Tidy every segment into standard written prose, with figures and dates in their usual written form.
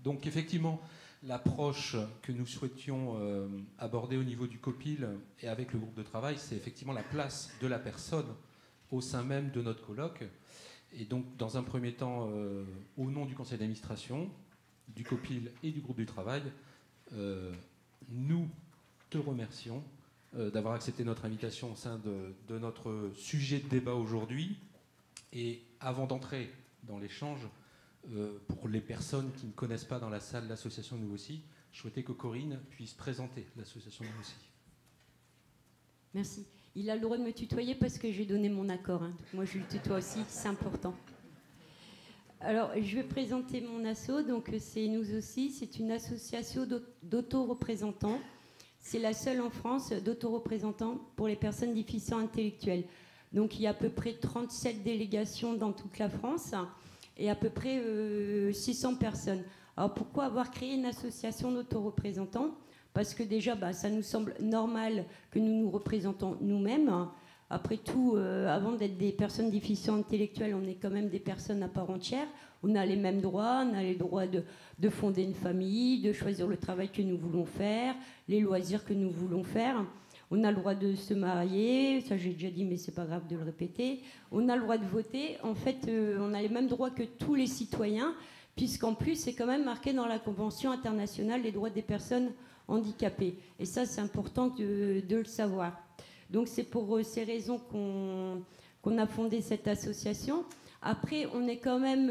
Donc effectivement, l'approche que nous souhaitions aborder au niveau du COPIL et avec le groupe de travail, c'est effectivement la place de la personne au sein même de notre colloque. Et donc, dans un premier temps, au nom du conseil d'administration, du COPIL et du groupe du travail, nous te remercions d'avoir accepté notre invitation au sein de notre sujet de débat aujourd'hui. Et avant d'entrer dans l'échange, pour les personnes qui ne connaissent pas dans la salle l'association Nous aussi, je souhaitais que Corinne puisse présenter l'association Nous aussi. Merci. Il a le droit de me tutoyer parce que j'ai donné mon accord. Hein. Moi, je le tutoie aussi, c'est important. Alors, je vais présenter mon asso. Donc, c'est Nous aussi. C'est une association d'autoreprésentants. C'est la seule en France d'autoreprésentants pour les personnes déficientes intellectuelles. Donc, il y a à peu près 37 délégations dans toute la France et à peu près 600 personnes. Alors, pourquoi avoir créé une association d'autoreprésentants ? Parce que déjà, ça nous semble normal que nous nous représentons nous-mêmes. Après tout, avant d'être des personnes déficientes intellectuelles, on est quand même des personnes à part entière. On a les mêmes droits, on a les droits de fonder une famille, de choisir le travail que nous voulons faire, les loisirs que nous voulons faire. On a le droit de se marier, ça j'ai déjà dit, mais c'est pas grave de le répéter. On a le droit de voter. En fait, on a les mêmes droits que tous les citoyens, puisqu'en plus, c'est quand même marqué dans la Convention internationale des droits des personnes handicapées. Et ça, c'est important de le savoir. Donc, c'est pour ces raisons qu'on a fondé cette association. Après, on est quand même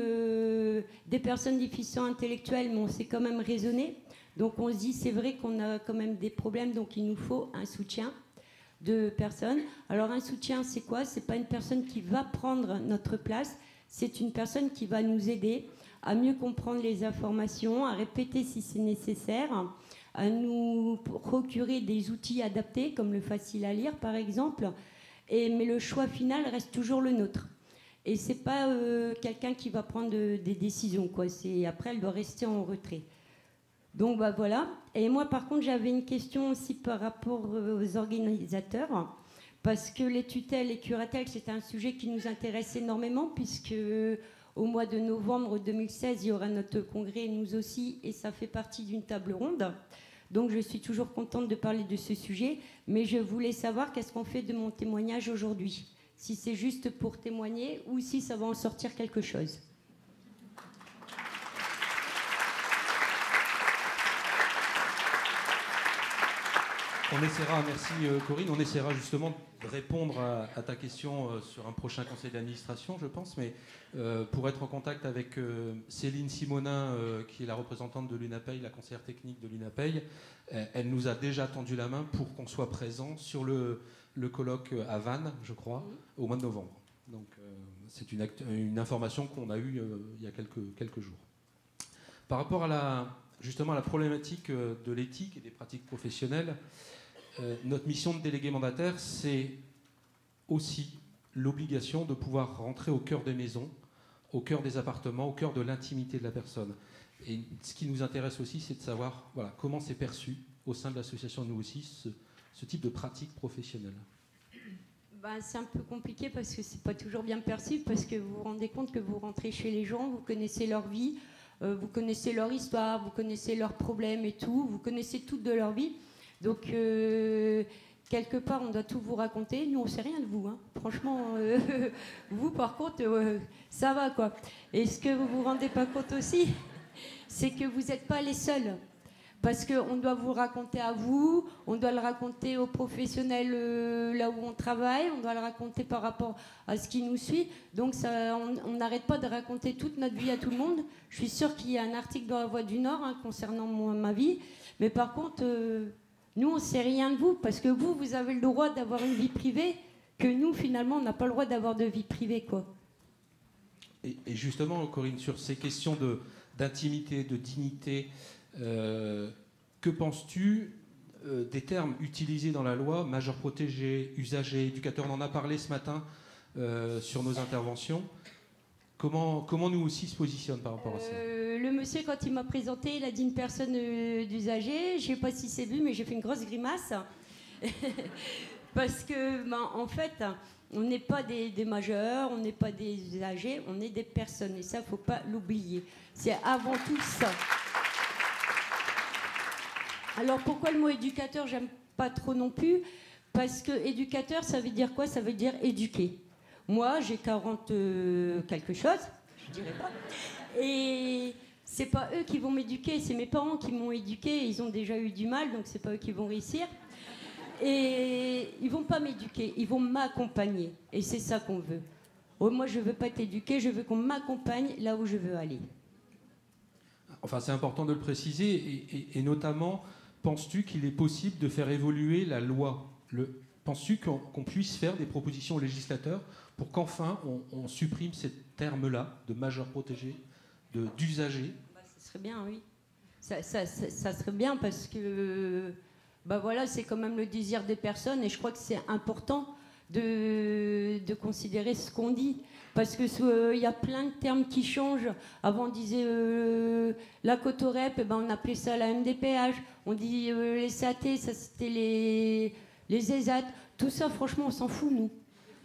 des personnes déficientes intellectuelles, mais on s'est quand même raisonné. Donc, on se dit, c'est vrai qu'on a quand même des problèmes, donc il nous faut un soutien de personnes. Alors, un soutien, c'est quoi ? C'est pas une personne qui va prendre notre place, c'est une personne qui va nous aider à mieux comprendre les informations, à répéter si c'est nécessaire, à nous procurer des outils adaptés, comme le facile à lire, par exemple. Mais le choix final reste toujours le nôtre. Et c'est pas quelqu'un qui va prendre des décisions, quoi. Après, elle doit rester en retrait. Donc, voilà. Et moi, par contre, j'avais une question aussi par rapport aux organisateurs, parce que les tutelles et curatelles, c'est un sujet qui nous intéresse énormément, puisque au mois de novembre 2016, il y aura notre congrès Nous aussi, et ça fait partie d'une table ronde. Donc, je suis toujours contente de parler de ce sujet, mais je voulais savoir qu'est-ce qu'on fait de mon témoignage aujourd'hui. Si c'est juste pour témoigner ou si ça va en sortir quelque chose. On essaiera, merci Corinne, on essaiera justement de répondre à ta question sur un prochain conseil d'administration, je pense, mais pour être en contact avec Céline Simonin, qui est la représentante de l'UNAPEI, la conseillère technique de l'UNAPEI, elle nous a déjà tendu la main pour qu'on soit présent sur le colloque à Vannes, je crois, au mois de novembre. Donc c'est une information qu'on a eue il y a quelques jours. Par rapport justement à la problématique de l'éthique et des pratiques professionnelles, notre mission de délégué mandataire, c'est aussi l'obligation de pouvoir rentrer au cœur des maisons, au cœur des appartements, au cœur de l'intimité de la personne. Et ce qui nous intéresse aussi, c'est de savoir comment c'est perçu au sein de l'association Nous aussi, ce type de pratique professionnelle. C'est un peu compliqué parce que c'est pas toujours bien perçu, parce que vous vous rendez compte que vous rentrez chez les gens, vous connaissez leur vie, vous connaissez leur histoire, vous connaissez leurs problèmes et tout, vous connaissez tout de leur vie. Donc, quelque part, on doit tout vous raconter. Nous, on ne sait rien de vous. Hein. Franchement, vous, par contre, ça va, quoi. Et ce que vous ne vous rendez pas compte aussi, c'est que vous n'êtes pas les seuls. Parce qu'on doit vous raconter à vous, on doit le raconter aux professionnels là où on travaille, on doit le raconter par rapport à ce qui nous suit. Donc on n'arrête pas de raconter toute notre vie à tout le monde. Je suis sûre qu'il y a un article dans La Voix du Nord concernant ma vie. Mais par contre, nous, on ne sait rien de vous, parce que vous avez le droit d'avoir une vie privée, que nous, finalement, on n'a pas le droit d'avoir de vie privée, quoi. Et justement, Corinne, sur ces questions d'intimité, de dignité, que penses-tu des termes utilisés dans la loi, majeur protégé, usager, éducateur? On en a parlé ce matin sur nos interventions. Comment nous aussi se positionne par rapport à ça? Le monsieur, quand il m'a présenté, il a dit une personne d'usager. Je ne sais pas si c'est vu, mais j'ai fait une grosse grimace. Parce que, en fait, on n'est pas des majeurs, on n'est pas des usagers, on est des personnes. Et ça, il ne faut pas l'oublier. C'est avant tout ça. Alors pourquoi le mot éducateur, j'aime pas trop non plus? Parce que éducateur, ça veut dire quoi? Ça veut dire éduquer. Moi, j'ai 40 quelque chose, je dirais pas. Et c'est pas eux qui vont m'éduquer, c'est mes parents qui m'ont éduqué. Ils ont déjà eu du mal, donc c'est pas eux qui vont réussir. Et ils vont pas m'éduquer, ils vont m'accompagner. Et c'est ça qu'on veut. Oh, moi, je veux pas t'éduquer, je veux qu'on m'accompagne là où je veux aller. Enfin, c'est important de le préciser, et notamment, penses-tu qu'il est possible de faire évoluer la loi? Penses-tu qu'on puisse faire des propositions aux législateurs pour qu'enfin on supprime ces termes-là de majeur protégé, d'usager? Ça serait bien, oui. Ça serait bien parce que voilà, c'est quand même le désir des personnes et je crois que c'est important de considérer ce qu'on dit. Parce qu'il y a plein de termes qui changent. Avant, on disait la cotorep, on appelait ça la MDPH. On dit les SAT, ça c'était les ESAT. Tout ça, franchement, on s'en fout, nous.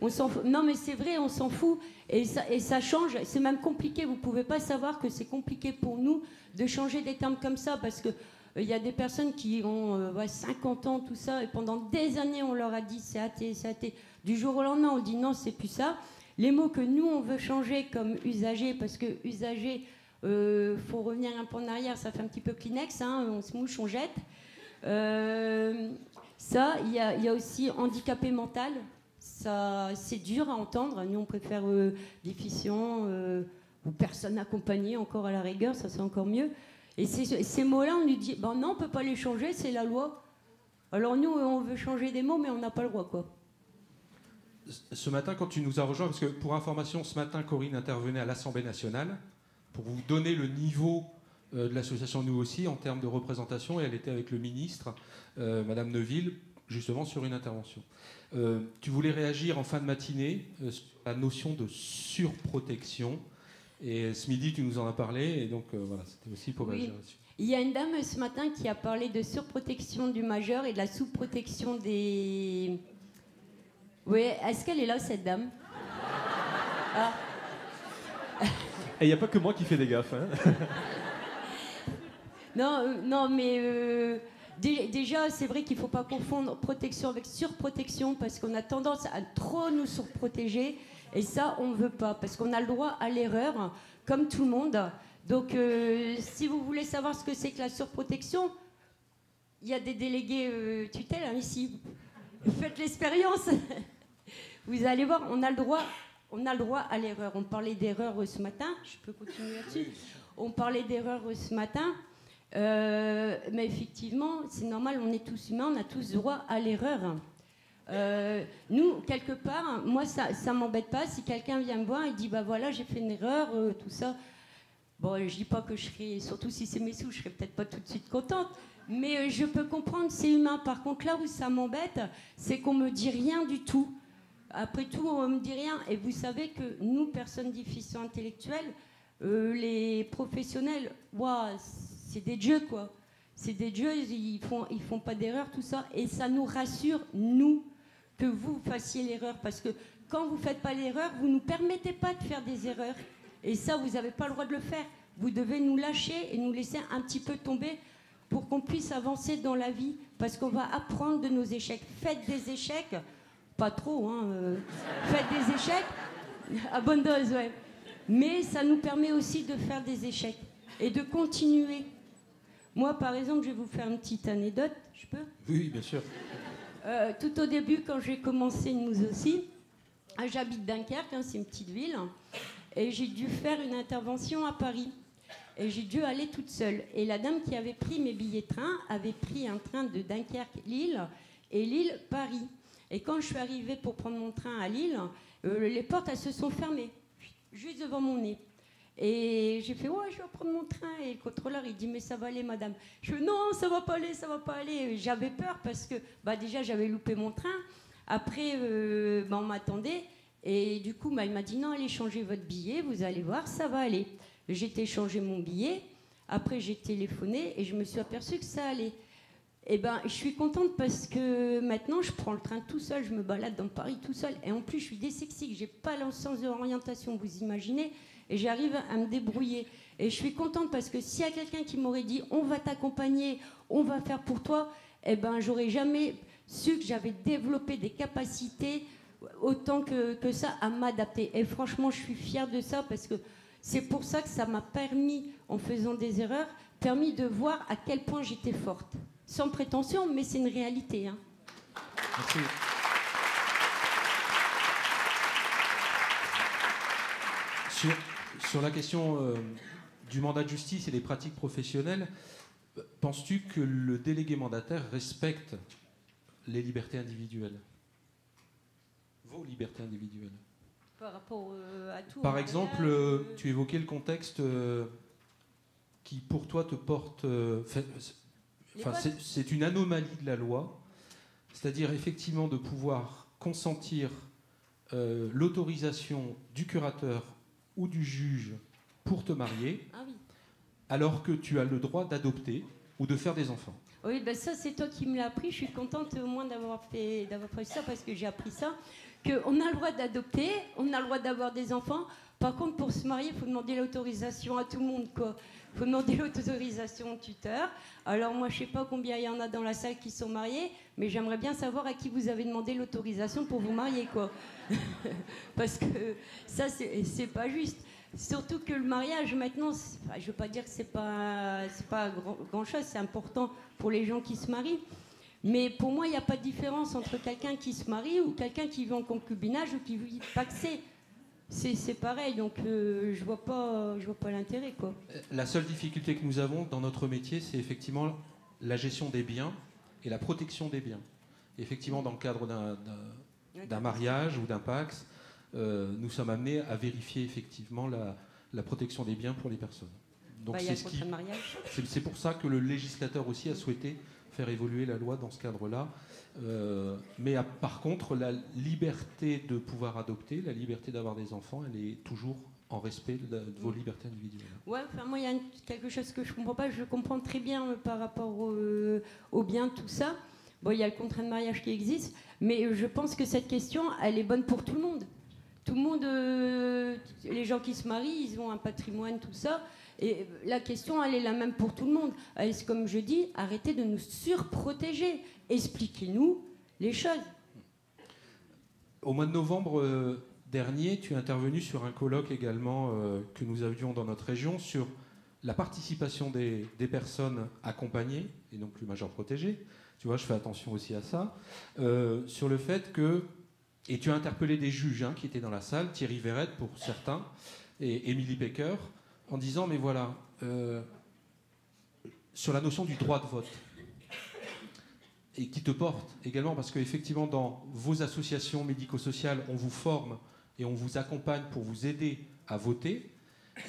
On s'en fout. Non, mais c'est vrai, on s'en fout. Et ça change. C'est même compliqué. Vous ne pouvez pas savoir que c'est compliqué pour nous de changer des termes comme ça. Parce que il y a des personnes qui ont 50 ans, tout ça. Et pendant des années, on leur a dit SAT, SAT. Du jour au lendemain, on dit non, c'est plus ça. Les mots que nous, on veut changer comme usager, parce que usager, faut revenir un peu en arrière, ça fait un petit peu Kleenex, hein, on se mouche, on jette. Ça, il y a aussi handicapé mental. Ça, c'est dur à entendre. Nous, on préfère déficient ou personne accompagnée, encore à la rigueur, ça c'est encore mieux. Et ces mots-là, on nous dit, non, on ne peut pas les changer, c'est la loi. Alors nous, on veut changer des mots, mais on n'a pas le droit, quoi. Ce matin, quand tu nous as rejoints, parce que pour information, ce matin, Corinne intervenait à l'Assemblée nationale pour vous donner le niveau de l'association Nous aussi en termes de représentation, et elle était avec le ministre, Madame Neuville, justement sur une intervention. Tu voulais réagir en fin de matinée sur la notion de surprotection, et ce midi, tu nous en as parlé, et donc voilà, c'était aussi pour réagir là-dessus. Il y a une dame ce matin qui a parlé de surprotection du majeur et de la sous-protection des... Oui, est-ce qu'elle est là, cette dame? Ah. Et il n'y a pas que moi qui fais des gaffes. Hein. Non, mais déjà, c'est vrai qu'il ne faut pas confondre protection avec surprotection parce qu'on a tendance à trop nous surprotéger et ça, on ne veut pas parce qu'on a le droit à l'erreur, comme tout le monde. Donc, si vous voulez savoir ce que c'est que la surprotection, il y a des délégués tutelle ici. Faites l'expérience. Vous allez voir, on a le droit à l'erreur. On parlait d'erreur ce matin. Je peux continuer là-dessus. On parlait d'erreur ce matin. Mais effectivement, c'est normal, on est tous humains, on a tous droit à l'erreur. Nous, quelque part, moi, ça ne m'embête pas. Si quelqu'un vient me voir et dit, voilà, j'ai fait une erreur, tout ça. Bon, je dis pas que je serais, surtout si c'est mes sous, je serais peut-être pas tout de suite contente. Mais je peux comprendre, c'est humain. Par contre, là où ça m'embête, c'est qu'on me dit rien du tout. Après tout, on me dit rien. Et vous savez que nous, personnes déficientes intellectuelles, les professionnels, c'est des dieux, quoi. C'est des dieux, ils font pas d'erreur, tout ça. Et ça nous rassure, nous, que vous fassiez l'erreur. Parce que quand vous faites pas l'erreur, vous nous permettez pas de faire des erreurs. Et ça, vous n'avez pas le droit de le faire. Vous devez nous lâcher et nous laisser un petit peu tomber pour qu'on puisse avancer dans la vie. Parce qu'on va apprendre de nos échecs. Faites des échecs, pas trop, hein. Faites des échecs, à bonne dose, ouais. Mais ça nous permet aussi de faire des échecs et de continuer. Moi, par exemple, je vais vous faire une petite anecdote, je peux? Oui, bien sûr. Tout au début, quand j'ai commencé Nous aussi, j'habite Dunkerque, hein, c'est une petite ville, et j'ai dû faire une intervention à Paris. Et j'ai dû aller toute seule. Et la dame qui avait pris mes billets de train avait pris un train de Dunkerque-Lille et Lille-Paris. Et quand je suis arrivée pour prendre mon train à Lille, les portes, elles se sont fermées, juste devant mon nez. Et j'ai fait, ouais, je vais prendre mon train. Et le contrôleur, il dit, mais ça va aller, madame. Je fais, non, ça va pas aller, ça va pas aller. J'avais peur parce que, déjà, j'avais loupé mon train. Après, on m'attendait. Et du coup, il m'a dit, non, allez changer votre billet, vous allez voir, ça va aller. J'ai été changer mon billet. Après, j'ai téléphoné et je me suis aperçue que ça allait. Eh ben, je suis contente parce que maintenant, je prends le train tout seul, je me balade dans Paris tout seul. Et en plus, je suis dyslexique, j'ai pas le sens de l'orientation, vous imaginez, et j'arrive à me débrouiller. Et je suis contente parce que s'il y a quelqu'un qui m'aurait dit on va t'accompagner, on va faire pour toi, eh ben, j'aurais jamais su que j'avais développé des capacités autant que ça à m'adapter. Et franchement, je suis fière de ça parce que c'est pour ça que ça m'a permis, en faisant des erreurs, permis de voir à quel point j'étais forte. Sans prétention, mais c'est une réalité. Hein. Merci. Sur la question du mandat de justice et des pratiques professionnelles, penses-tu que le délégué mandataire respecte les libertés individuelles, vos libertés individuelles? Par rapport à tout. Par exemple, tu évoquais le contexte qui, pour toi, te porte... c'est une anomalie de la loi, c'est-à-dire effectivement de pouvoir consentir l'autorisation du curateur ou du juge pour te marier, alors que tu as le droit d'adopter ou de faire des enfants. Oui, ben ça c'est toi qui me l'as appris. Je suis contente au moins d'avoir fait ça parce que j'ai appris ça. Qu'on a le droit d'adopter, on a le droit d'avoir des enfants. Par contre, pour se marier, il faut demander l'autorisation à tout le monde, quoi. Il faut demander l'autorisation au tuteur. Alors moi, je sais pas combien il y en a dans la salle qui sont mariés, mais j'aimerais bien savoir à qui vous avez demandé l'autorisation pour vous marier, quoi. Parce que ça, c'est pas juste. Surtout que le mariage, maintenant, je ne veux pas dire que c'est pas grand-chose, c'est important pour les gens qui se marient. Mais pour moi, il n'y a pas de différence entre quelqu'un qui se marie ou quelqu'un qui vit en concubinage ou qui vit pacsé. C'est pareil, donc je vois pas l'intérêt, quoi. La seule difficulté que nous avons dans notre métier, c'est effectivement la gestion des biens et la protection des biens. Et effectivement, dans le cadre d'un mariage ou d'un pax, nous sommes amenés à vérifier effectivement la protection des biens pour les personnes. Donc c'est pour ça que le législateur aussi a souhaité faire évoluer la loi dans ce cadre-là. Mais par contre, la liberté de pouvoir adopter, la liberté d'avoir des enfants, elle est toujours en respect de vos libertés individuelles. Ouais, enfin moi il y a quelque chose que je comprends pas. Je comprends très bien par rapport au bien, tout ça. Bon, il y a le contrat de mariage qui existe, mais je pense que cette question, elle est bonne pour tout le monde. Tout le monde, les gens qui se marient, ils ont un patrimoine, tout ça. Et la question, elle est la même pour tout le monde. C'est comme je dis, arrêtez de nous surprotéger. Expliquez-nous les choses. Au mois de novembre dernier, tu es intervenu sur un colloque également que nous avions dans notre région sur la participation des personnes accompagnées, et non plus majeures protégées. Tu vois, je fais attention aussi à ça. Sur le fait que... Et tu as interpellé des juges qui étaient dans la salle, Thierry Verrette pour certains, et Émilie Pecker, en disant, mais voilà, sur la notion du droit de vote, et qui te porte également, parce qu'effectivement, dans vos associations médico-sociales, on vous forme et on vous accompagne pour vous aider à voter,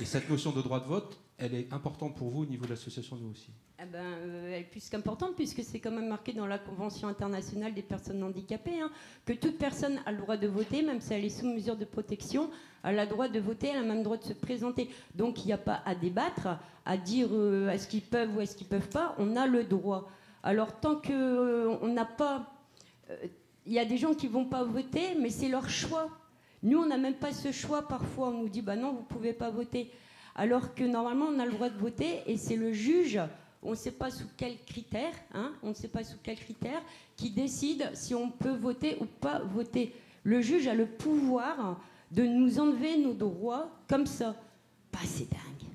et cette notion de droit de vote, elle est importante pour vous au niveau de l'association, nous aussi. Elle est plus qu'importante, puisque c'est quand même marqué dans la Convention internationale des personnes handicapées, que toute personne a le droit de voter, même si elle est sous mesure de protection, elle a le droit de voter, elle a même le droit de se présenter. Donc il n'y a pas à débattre, à dire est-ce qu'ils peuvent ou est-ce qu'ils ne peuvent pas, on a le droit. Alors tant qu'on n'a pas... Il y a des gens qui ne vont pas voter, mais c'est leur choix. Nous, on n'a même pas ce choix parfois, on nous dit non, vous ne pouvez pas voter. Alors que normalement, on a le droit de voter, et c'est le juge... On ne sait pas sous quels critères, qui décide si on peut voter ou pas voter. Le juge a le pouvoir de nous enlever nos droits comme ça. C'est dingue.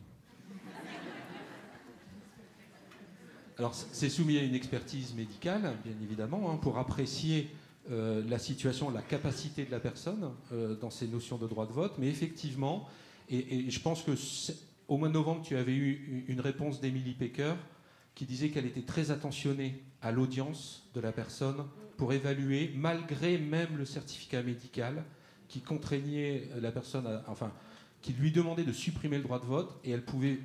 Alors, c'est soumis à une expertise médicale, bien évidemment, pour apprécier la situation, la capacité de la personne dans ces notions de droit de vote. Mais effectivement, et je pense qu'au mois de novembre, tu avais eu une réponse d'Émilie Pecker qui disait qu'elle était très attentionnée à l'audience de la personne pour évaluer, malgré même le certificat médical qui contraignait la personne, qui lui demandait de supprimer le droit de vote, et elle pouvait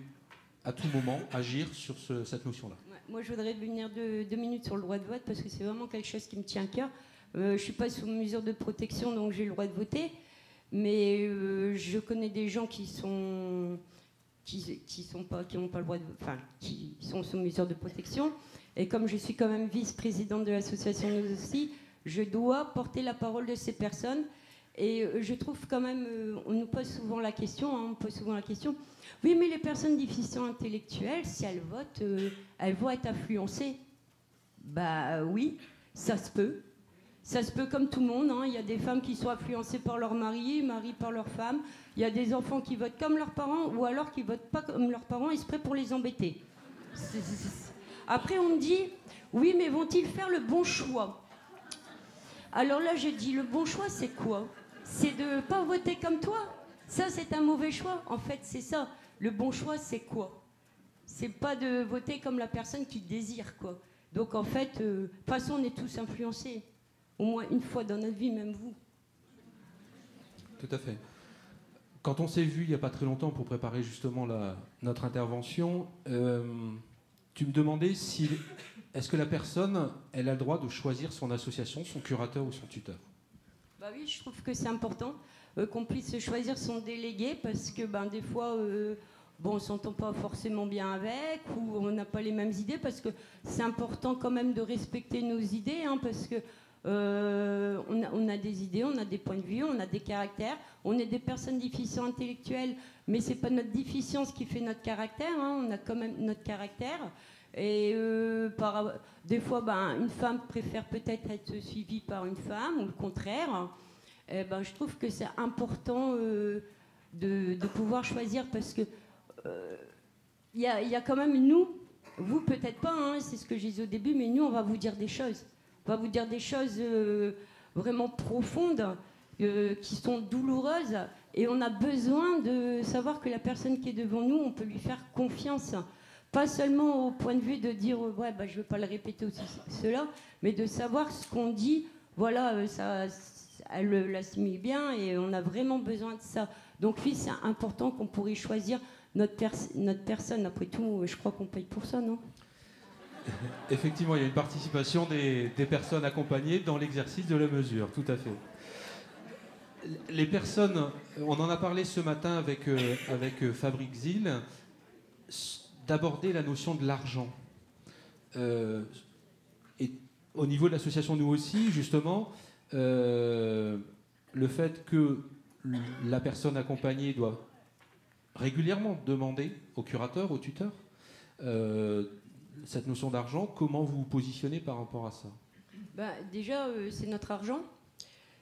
à tout moment agir sur cette notion-là. Ouais, moi, je voudrais venir 2 minutes sur le droit de vote, parce que c'est vraiment quelque chose qui me tient à cœur. Je ne suis pas sous mesure de protection, donc j'ai le droit de voter, mais je connais des gens qui sont... qui n'ont pas le droit qui sont sous mesure de protection, Et comme je suis quand même vice-présidente de l'association Nous aussi, je dois porter la parole de ces personnes. Et je trouve quand même, on nous pose souvent la question, oui, mais les personnes déficientes intellectuelles, si elles votent, elles vont être influencées. Bah oui, ça se peut. Ça se peut comme tout le monde. Hein. Il y a des femmes qui sont influencées par leur mari par leur femme. Il y a des enfants qui votent comme leurs parents ou alors qui votent pas comme leurs parents exprès pour les embêter. Après, on me dit, oui, mais vont-ils faire le bon choix? Alors là, je dis, le bon choix, c'est quoi? C'est de ne pas voter comme toi. Ça, c'est un mauvais choix. En fait, c'est ça. Le bon choix, c'est quoi? C'est pas de voter comme la personne qui désire, quoi. Donc, en fait, de toute façon, on est tous influencés. Au moins une fois dans notre vie, même vous. Tout à fait. Quand on s'est vu il n'y a pas très longtemps pour préparer justement notre intervention, tu me demandais si est-ce que la personne, elle a le droit de choisir son association, son curateur ou son tuteur? Bah oui, je trouve que c'est important qu'on puisse choisir son délégué parce que des fois, on ne s'entend pas forcément bien avec ou on n'a pas les mêmes idées parce que c'est important quand même de respecter nos idées parce que on a des idées, on a des points de vue, on a des caractères, on est des personnes déficientes intellectuelles, mais c'est pas notre déficience qui fait notre caractère, on a quand même notre caractère. Et des fois, une femme préfère peut-être être suivie par une femme, ou le contraire. Je trouve que c'est important de pouvoir choisir parce que il y a quand même nous, vous peut-être pas, c'est ce que je disais au début, mais nous, on va vous dire des choses. On va vous dire des choses vraiment profondes, qui sont douloureuses, et on a besoin de savoir que la personne qui est devant nous, on peut lui faire confiance. Pas seulement au point de vue de dire je ne veux pas le répéter aussi cela, mais de savoir ce qu'on dit, voilà, elle l'assimile bien et on a vraiment besoin de ça. Donc oui, c'est important qu'on pourrait choisir notre personne. Après tout, je crois qu'on paye pour ça, non? Effectivement, il y a une participation des personnes accompagnées dans l'exercice de la mesure, tout à fait. Les personnes, on en a parlé ce matin avec Fabrice Zil, d'aborder la notion de l'argent. Et au niveau de l'association Nous aussi, justement, le fait que la personne accompagnée doit régulièrement demander au curateur, au tuteur, cette notion d'argent, comment vous vous positionnez par rapport à ça? Déjà, c'est notre argent.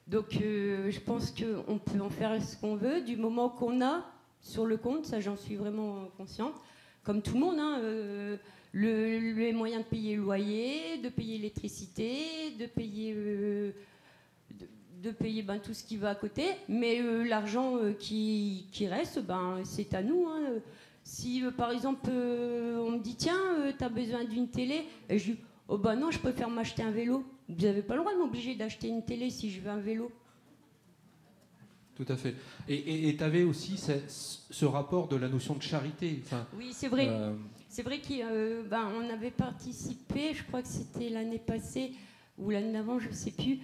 Donc, je pense qu'on peut en faire ce qu'on veut du moment qu'on a sur le compte, ça j'en suis vraiment consciente. Comme tout le monde, les moyens de payer le loyer, de payer l'électricité, de payer tout ce qui va à côté. Mais l'argent qui reste, c'est à nous. Si, par exemple, on me dit, tiens, tu as besoin d'une télé, et je dis, oh non, je préfère m'acheter un vélo. Vous n'avez pas le droit de m'obliger d'acheter une télé si je veux un vélo. Tout à fait. Et tu avais aussi ce rapport de la notion de charité. Oui, c'est vrai. C'est vrai qu'on avait participé, je crois que c'était l'année passée ou l'année d'avant, je ne sais plus.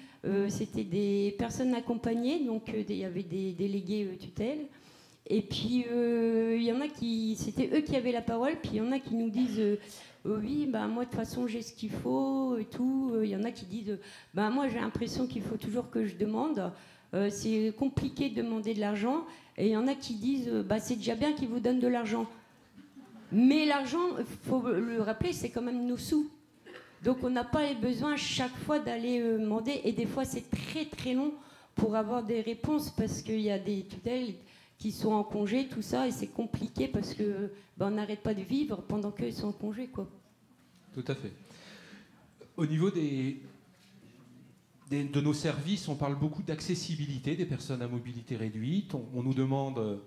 C'était des personnes accompagnées, donc il y avait des délégués tutelle. Et puis il y en a c'était eux qui avaient la parole, puis il y en a qui nous disent oui, moi de toute façon j'ai ce qu'il faut et tout. Il y en a qui disent moi j'ai l'impression qu'il faut toujours que je demande. C'est compliqué de demander de l'argent. Et il y en a qui disent c'est déjà bien qu'ils vous donnent de l'argent. Mais l'argent, il faut le rappeler, c'est quand même nos sous. Donc on n'a pas besoin chaque fois d'aller demander. Et des fois c'est très très long pour avoir des réponses parce qu'il y a des tutelles qui sont en congé, tout ça, et c'est compliqué parce que on n'arrête pas de vivre pendant qu'ils sont en congé, quoi. Tout à fait. Au niveau de nos services, on parle beaucoup d'accessibilité des personnes à mobilité réduite. On nous demande,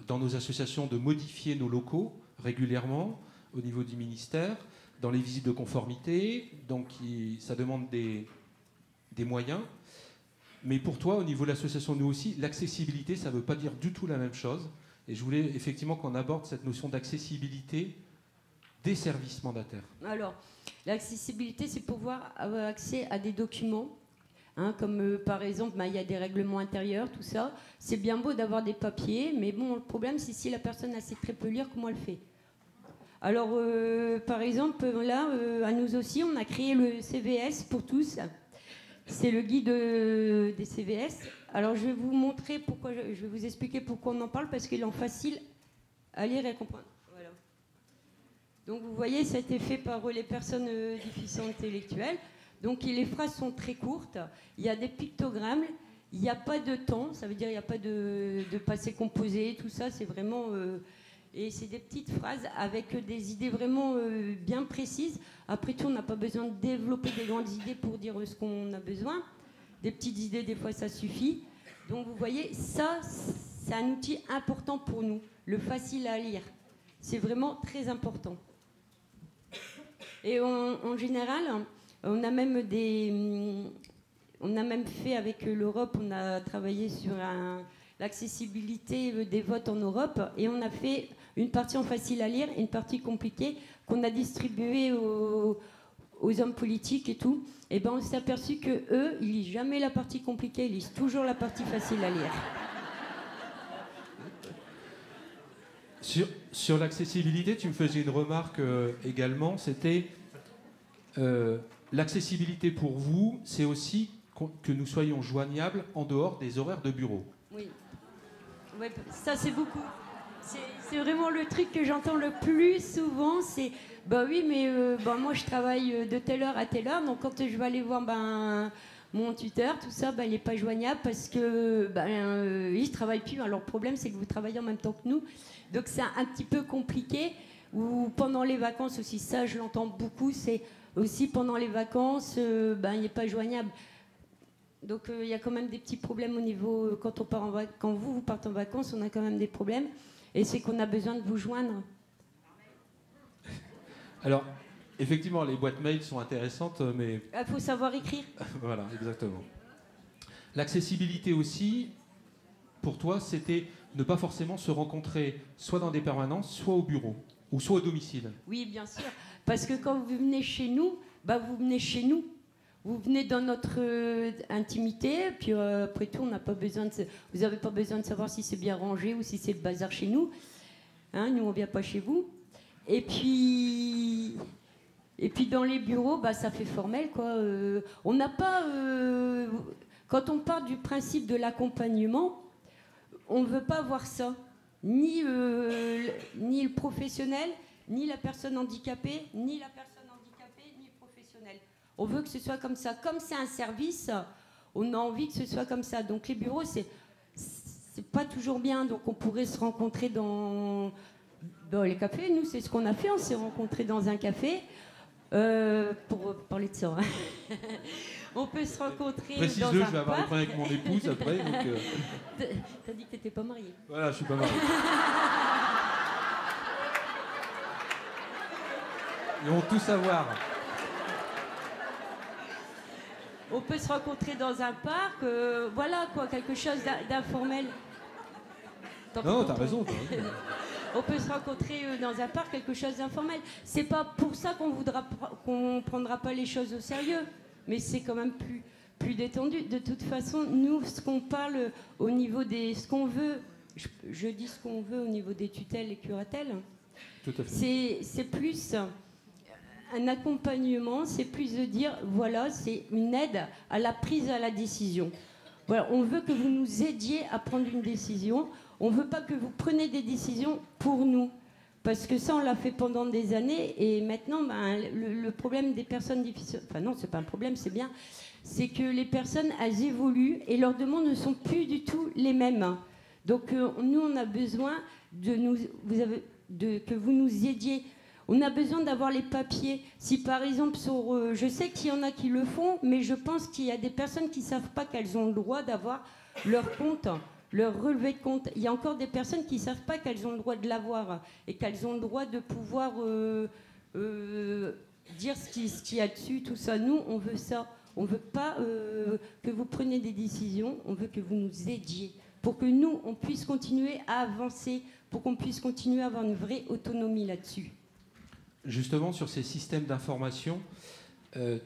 dans nos associations, de modifier nos locaux régulièrement au niveau du ministère, dans les visites de conformité. Donc, ça demande des moyens. Mais pour toi, au niveau de l'association Nous aussi, l'accessibilité, ça ne veut pas dire du tout la même chose. Et je voulais effectivement qu'on aborde cette notion d'accessibilité des services mandataires. Alors, l'accessibilité, c'est pouvoir avoir accès à des documents, comme par exemple, il y a des règlements intérieurs, tout ça. C'est bien beau d'avoir des papiers, mais bon, le problème, c'est si la personne sait très peu lire, comment elle fait? Alors, par exemple, là, à nous aussi, on a créé le CVS pour tous. C'est le guide des CVS. Alors, je vais vous montrer pourquoi, je vais vous expliquer pourquoi on en parle, parce qu'il est facile à lire et à comprendre. Voilà. Donc, vous voyez, ça a été fait par les personnes déficientes intellectuelles. Donc, les phrases sont très courtes. Il y a des pictogrammes. Il n'y a pas de temps. Ça veut dire qu'il n'y a pas de passé composé. Tout ça, c'est vraiment... et c'est des petites phrases avec des idées vraiment bien précises. Après tout, on n'a pas besoin de développer des grandes idées pour dire ce qu'on a besoin. Des petites idées, des fois, ça suffit. Donc, vous voyez, ça, c'est un outil important pour nous. Le facile à lire. C'est vraiment très important. Et en général, on a même fait avec l'Europe, on a travaillé sur l'accessibilité des votes en Europe, et on a fait une partie en facile à lire, une partie compliquée, qu'on a distribuée aux hommes politiques et tout. Et ben on s'est aperçu qu'eux, ils lisent jamais la partie compliquée, ils lisent toujours la partie facile à lire. Sur l'accessibilité, tu me faisais une remarque également, c'était l'accessibilité pour vous, c'est aussi que nous soyons joignables en dehors des horaires de bureau. Oui, ouais, ça c'est beaucoup. C'est vraiment le truc que j'entends le plus souvent, c'est bah oui, mais moi je travaille de telle heure à telle heure, donc quand je vais aller voir mon tuteur, tout ça, il n'est pas joignable parce que il ne travaille plus. Alors le problème, c'est que vous travaillez en même temps que nous, donc c'est un petit peu compliqué. Ou pendant les vacances aussi, ça je l'entends beaucoup, c'est aussi pendant les vacances, il n'est pas joignable. Donc il y a quand même des petits problèmes au niveau, quand vous partez en vacances, on a quand même des problèmes, et c'est qu'on a besoin de vous joindre. Alors, effectivement, les boîtes mail sont intéressantes, mais... Il faut savoir écrire. Voilà, exactement. L'accessibilité aussi, pour toi, c'était ne pas forcément se rencontrer soit dans des permanences, soit au bureau, ou soit au domicile. Oui, bien sûr. Parce que quand vous venez chez nous, vous venez chez nous. Vous venez dans notre intimité, puis après tout, vous n'avez pas besoin de savoir si c'est bien rangé ou si c'est le bazar chez nous. Hein, nous, on ne vient pas chez vous. Et puis dans les bureaux, ça fait formel, quoi. On n'a pas... quand on part du principe de l'accompagnement, on ne veut pas voir ça. Ni le professionnel, ni la personne handicapée, ni la personne handicapée, ni le professionnel. On veut que ce soit comme ça. Comme c'est un service, on a envie que ce soit comme ça. Donc les bureaux, c'est pas toujours bien. Donc on pourrait se rencontrer dans les cafés. Nous, c'est ce qu'on a fait. On s'est rencontrés dans un café pour parler de ça. Hein. On peut se rencontrer dans un parc. Précise-le, je vais avoir des problèmes avec mon épouse après. T'as dit que t'étais pas mariée. Voilà, je suis pas marié. Ils vont tout savoir. On peut se rencontrer dans un parc, voilà quoi, quelque chose d'informel. Non, t'as raison. On peut se rencontrer dans un parc, quelque chose d'informel. C'est pas pour ça qu'on prendra pas les choses au sérieux, mais c'est quand même plus détendu. De toute façon, nous, ce qu'on parle au niveau ce qu'on veut, je dis ce qu'on veut au niveau des tutelles et curatelles. Tout à fait. C'est plus un accompagnement, c'est plus de dire, voilà, c'est une aide à la prise à la décision. Voilà, on veut que vous nous aidiez à prendre une décision. On ne veut pas que vous preniez des décisions pour nous. Parce que ça, on l'a fait pendant des années. Et maintenant, le problème des personnes difficiles... Enfin non, c'est pas un problème, c'est bien. C'est que les personnes, elles évoluent et leurs demandes ne sont plus du tout les mêmes. Donc nous, on a besoin que vous nous aidiez. On a besoin d'avoir les papiers. Si par exemple, je sais qu'il y en a qui le font, mais je pense qu'il y a des personnes qui ne savent pas qu'elles ont le droit d'avoir leur compte, leur relevé de compte. Il y a encore des personnes qui ne savent pas qu'elles ont le droit de l'avoir et qu'elles ont le droit de pouvoir dire ce qu'il y a dessus, tout ça. Nous, on veut ça. On ne veut pas que vous preniez des décisions, on veut que vous nous aidiez pour que nous, on puisse continuer à avancer, pour qu'on puisse continuer à avoir une vraie autonomie là-dessus. Justement, sur ces systèmes d'information,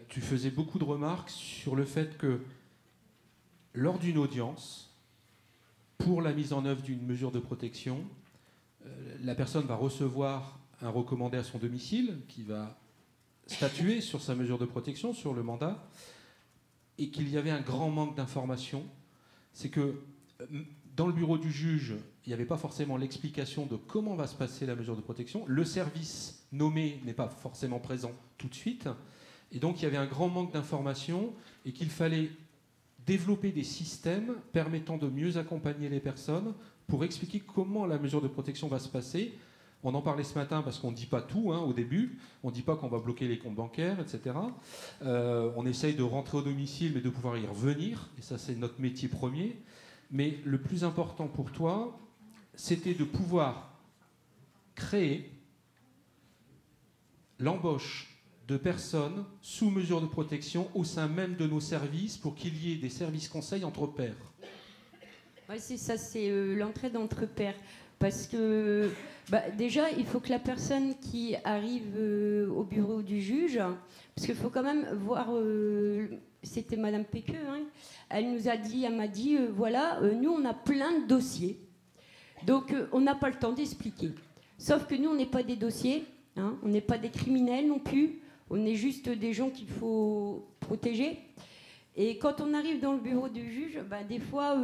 tu faisais beaucoup de remarques sur le fait que lors d'une audience, pour la mise en œuvre d'une mesure de protection, la personne va recevoir un recommandé à son domicile qui va statuer sur sa mesure de protection, sur le mandat, et qu'il y avait un grand manque d'informations. C'est que dans le bureau du juge, il n'y avait pas forcément l'explication de comment va se passer la mesure de protection. Le service nommé n'est pas forcément présent tout de suite. Et donc il y avait un grand manque d'informations et qu'il fallait développer des systèmes permettant de mieux accompagner les personnes pour expliquer comment la mesure de protection va se passer. On en parlait ce matin parce qu'on ne dit pas tout au début. On ne dit pas qu'on va bloquer les comptes bancaires, etc. On essaye de rentrer au domicile, mais de pouvoir y revenir. Et ça, c'est notre métier premier. Mais le plus important pour toi, c'était de pouvoir créer l'embauche de personnes sous mesure de protection au sein même de nos services pour qu'il y ait des services conseils entre pairs. Oui, c'est ça, c'est l'entraide entre pairs. Parce que déjà, il faut que la personne qui arrive au bureau du juge, parce qu'il faut quand même voir, c'était Madame Péqueux, elle m'a dit, voilà, nous on a plein de dossiers, donc on n'a pas le temps d'expliquer. Sauf que nous, on n'est pas des dossiers, on n'est pas des criminels non plus, on est juste des gens qu'il faut protéger. Et quand on arrive dans le bureau du juge, des fois...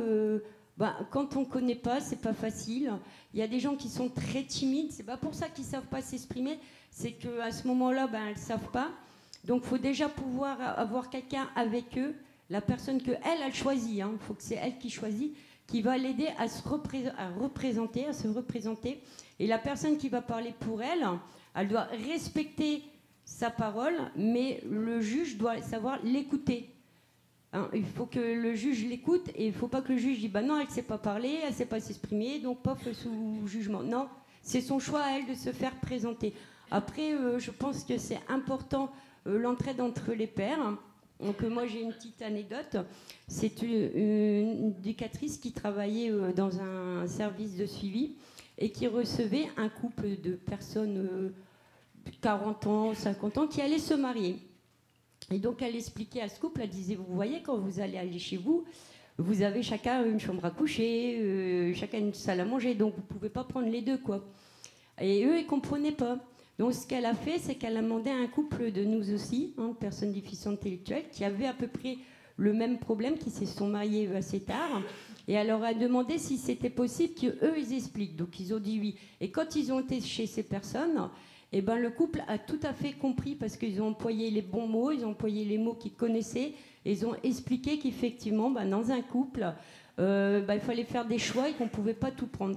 quand on ne connaît pas, c'est pas facile. Il y a des gens qui sont très timides. C'est pas pour ça qu'ils ne savent pas s'exprimer. C'est qu'à ce moment-là, elles ne savent pas. Donc, il faut déjà pouvoir avoir quelqu'un avec eux, la personne qu'elle choisit. Il faut que c'est elle qui choisit, qui va l'aider à se représenter. Et la personne qui va parler pour elle, elle doit respecter sa parole, mais le juge doit savoir l'écouter. Il faut que le juge l'écoute et il ne faut pas que le juge dise non, elle ne sait pas parler, elle ne sait pas s'exprimer, donc pas sous jugement. Non, c'est son choix à elle de se faire présenter. Après, je pense que c'est important l'entraide entre les pairs. Donc moi j'ai une petite anecdote. C'est une éducatrice qui travaillait dans un service de suivi et qui recevait un couple de personnes 40 ans, 50 ans qui allaient se marier. Et donc, elle expliquait à ce couple, elle disait, vous voyez, quand vous allez aller chez vous, vous avez chacun une chambre à coucher, chacun une salle à manger, donc vous ne pouvez pas prendre les deux, quoi. Et eux, ils ne comprenaient pas. Donc, ce qu'elle a fait, c'est qu'elle a demandé à un couple de nous aussi, de personnes déficientes intellectuelles, qui avaient à peu près le même problème, qui se sont mariés assez tard. Et elle leur a demandé si c'était possible qu'eux, ils expliquent. Donc, ils ont dit oui. Et quand ils ont été chez ces personnes... le couple a tout à fait compris parce qu'ils ont employé les bons mots, ils ont employé les mots qu'ils connaissaient et ils ont expliqué qu'effectivement, dans un couple, il fallait faire des choix et qu'on ne pouvait pas tout prendre.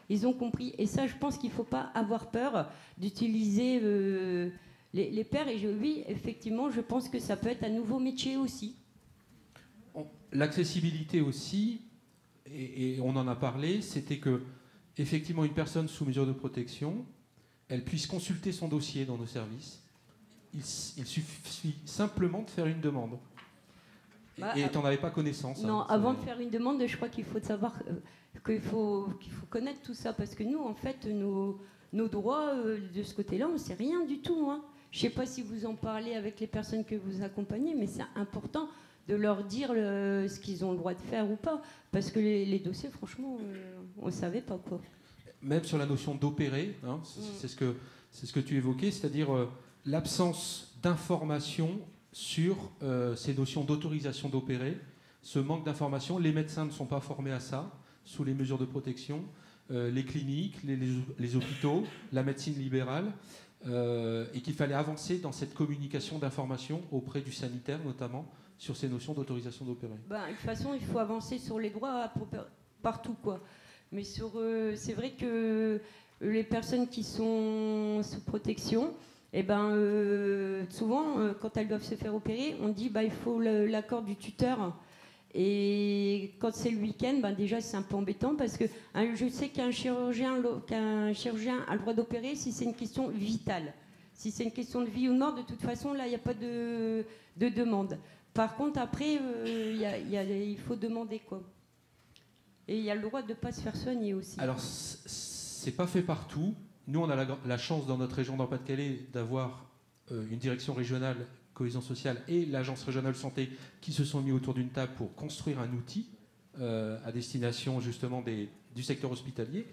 Ils ont compris. Et ça, je pense qu'il ne faut pas avoir peur d'utiliser les pairs. Et oui, effectivement, je pense que ça peut être un nouveau métier aussi. L'accessibilité aussi, et on en a parlé, c'était que effectivement une personne sous mesure de protection, elle puisse consulter son dossier dans nos services. Il suffit simplement de faire une demande. Et tu n'en avais pas connaissance. Non, avant de faire une demande, je crois qu'il faut savoir qu'il faut connaître tout ça. Parce que nous, en fait, nos droits de ce côté-là, on ne sait rien du tout. Je ne sais pas si vous en parlez avec les personnes que vous accompagnez, mais c'est important de leur dire ce qu'ils ont le droit de faire ou pas. Parce que les dossiers, franchement, on ne savait pas, quoi. Même sur la notion d'opérer, c'est ce que tu évoquais, c'est-à-dire l'absence d'information sur ces notions d'autorisation d'opérer, ce manque d'information. Les médecins ne sont pas formés à ça, sous les mesures de protection, les cliniques, les hôpitaux, la médecine libérale, et qu'il fallait avancer dans cette communication d'information auprès du sanitaire, notamment, sur ces notions d'autorisation d'opérer. De toute façon, il faut avancer sur les droits partout, quoi. Mais c'est vrai que les personnes qui sont sous protection, souvent, quand elles doivent se faire opérer, on dit il faut l'accord du tuteur. Et quand c'est le week-end, déjà c'est un peu embêtant parce que je sais qu'un chirurgien a le droit d'opérer si c'est une question vitale. Si c'est une question de vie ou de mort, de toute façon, là, il n'y a pas de demande. Par contre, après, il faut demander, quoi. Et il y a le droit de ne pas se faire soigner aussi. Alors, c'est pas fait partout. Nous, on a la chance dans notre région dans le Pas-de-Calais d'avoir une direction régionale cohésion sociale et l'agence régionale de santé qui se sont mis autour d'une table pour construire un outil à destination justement du secteur hospitalier.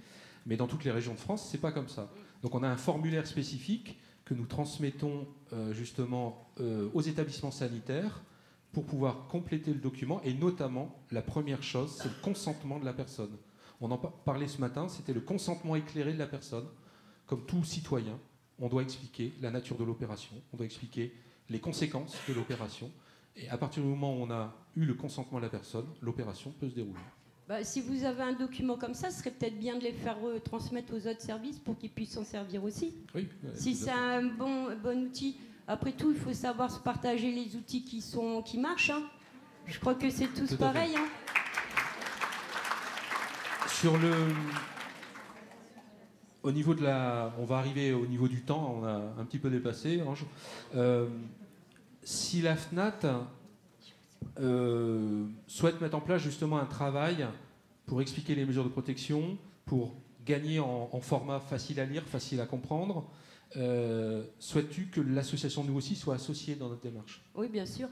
Mais dans toutes les régions de France, c'est pas comme ça. Donc on a un formulaire spécifique que nous transmettons justement aux établissements sanitaires pour pouvoir compléter le document, et notamment, la première chose, c'est le consentement de la personne. On en parlait ce matin, c'était le consentement éclairé de la personne. Comme tout citoyen, on doit expliquer la nature de l'opération, on doit expliquer les conséquences de l'opération, et à partir du moment où on a eu le consentement de la personne, l'opération peut se dérouler. Bah, si vous avez un document comme ça, ce serait peut-être bien de les faire transmettre aux autres services pour qu'ils puissent s'en servir aussi. Oui, si c'est un bon outil. Après tout, il faut savoir se partager les outils qui marchent. Hein. Je crois que c'est tous pareil. Hein. Au niveau de on va arriver au niveau du temps, on a un petit peu dépassé, Ange. Si la FNAT souhaite mettre en place justement un travail pour expliquer les mesures de protection, pour gagner en format facile à lire, facile à comprendre, souhaites-tu que l'association Nous aussi soit associée dans notre démarche? Oui, bien sûr.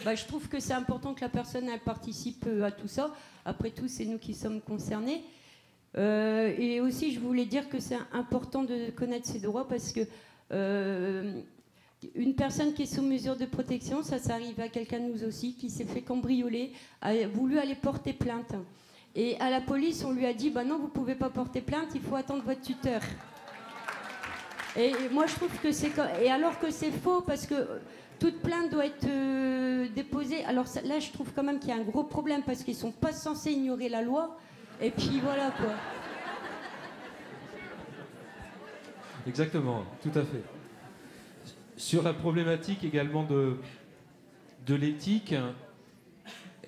Bah, je trouve que c'est important que la personne elle participe à tout ça. Après tout, c'est nous qui sommes concernés. Et aussi, je voulais dire que c'est important de connaître ses droits parce que une personne qui est sous mesure de protection, ça arrive à quelqu'un de nous aussi, qui s'est fait cambrioler, a voulu aller porter plainte. Et à la police, on lui a dit, bah non, vous ne pouvez pas porter plainte, il faut attendre votre tuteur. Et moi, je trouve que c'est... Et alors que c'est faux, parce que toute plainte doit être déposée. Alors là, je trouve quand même qu'il y a un gros problème, parce qu'ils ne sont pas censés ignorer la loi. Et puis voilà, quoi. Exactement, tout à fait. Sur la problématique également de l'éthique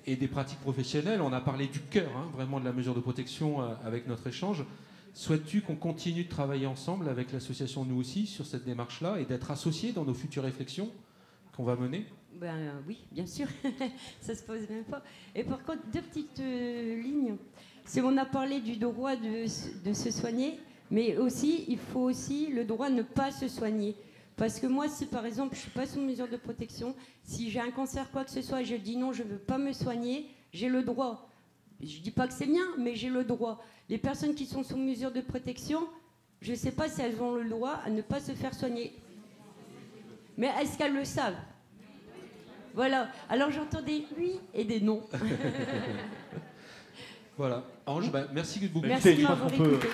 et des pratiques professionnelles, on a parlé du cœur, hein, vraiment de la mesure de protection avec notre échange. Souhaites-tu qu'on continue de travailler ensemble avec l'association Nous aussi sur cette démarche-là et d'être associés dans nos futures réflexions qu'on va mener? Oui, bien sûr, ça se pose même pas. Et par contre, deux petites lignes. C'est on a parlé du droit de se soigner, mais aussi, il faut aussi le droit de ne pas se soigner. Parce que moi, si par exemple, je ne suis pas sous mesure de protection, si j'ai un cancer, quoi que ce soit, et je dis non, je ne veux pas me soigner, j'ai le droit. Je ne dis pas que c'est mien, mais j'ai le droit. Les personnes qui sont sous mesure de protection, je ne sais pas si elles ont le droit à ne pas se faire soigner. Mais est-ce qu'elles le savent? Voilà. Alors j'entends des oui et des non. Voilà. Ange, merci beaucoup. Merci de m'avoir écouté.